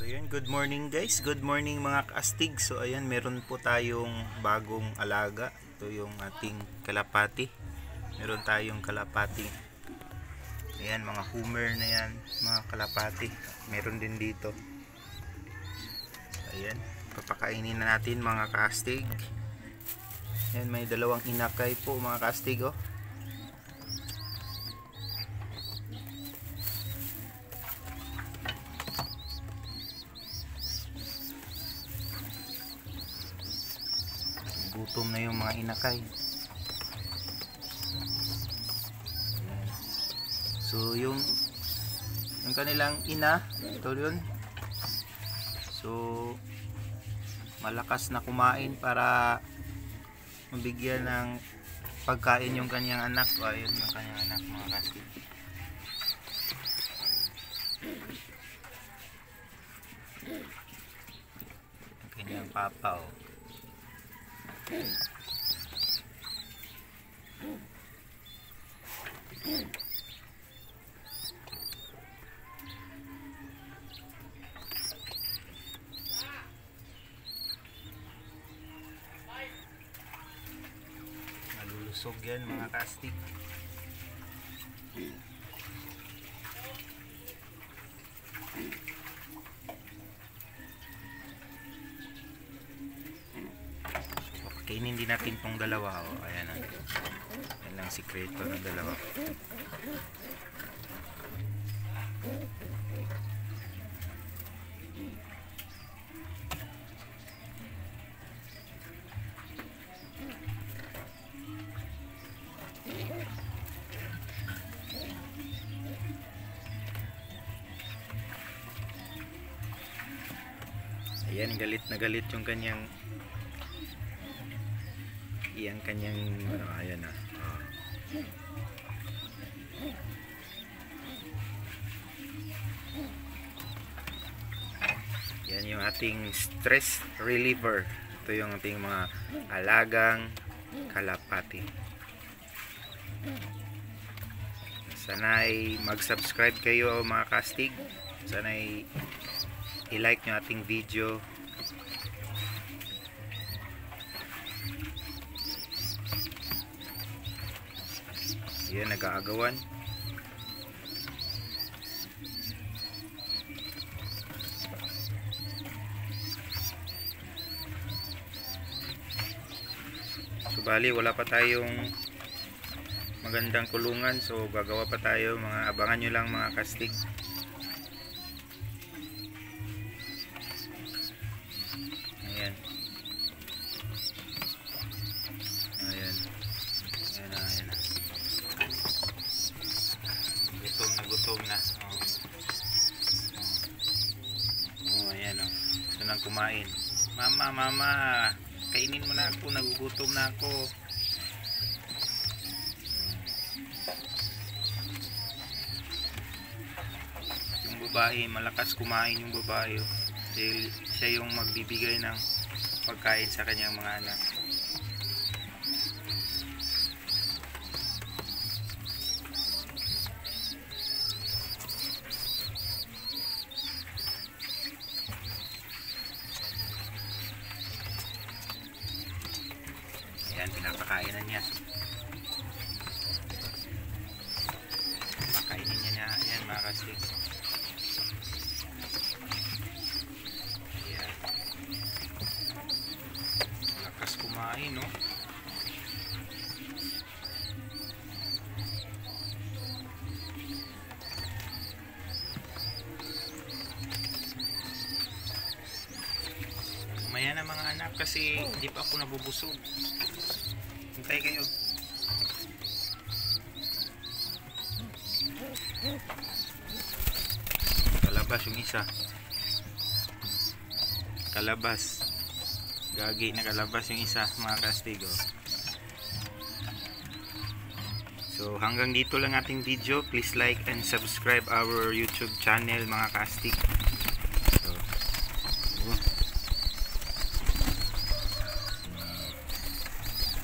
So yun, good morning guys, good morning mga kaastig. So ayan, meron po tayong bagong alaga. Ito yung ating kalapati. Meron tayong kalapati. Ayan, mga Hummer na yan, mga kalapati. Meron din dito. Ayan, papakainin na natin mga kaastig. Ayan, may dalawang inakay po mga kaastig, oh. Gutom na yung mga inakay. So yung kanilang ina, ito yun. So malakas na kumain para mabigyan ng pagkain yung kanyang anak. O ayun yung kanyang anak mga kasi. Yung kanyang papa, oh. Nalulusog yan mga kastik. Kainin din natin tong dalawa, oh. Ayan na. Yan lang sikreto ng dalawa. Ayan, galit na galit yung kanyang ano, ayan na. Yan yung ating stress reliever. Ito yung ating mga alagang kalapati. Sana'y mag-subscribe kayo mga kastig. Sana'y i-like nyo ating video. Yan, nag-aagawan. So bali, wala pa tayong magandang kulungan. So gagawa pa tayo. Abangan nyo lang mga kastig. Ayan. Ayan. Ayan na, ayan na. Gutom na. Oh, ayan, oh. Gusto nang kumain. Mama, kainin mo na ako, nagugutom na ako. Yung babae, malakas kumain yung babae, oh. Dahil siya yung magbibigay ng pagkain sa kanyang mga anak. Ayan, pinapakain na niya. Pakainin niya. Ayan, mga kastig. Ayan. Lakas kumain, no? Maya na mga anak kasi di pa ako nabubusog. Hintay kayo. Kalabas yung isa. Kalabas. Gagi na kalabas yung isa mga kastigo. So hanggang dito lang ating video. Please like and subscribe our YouTube channel mga kastig.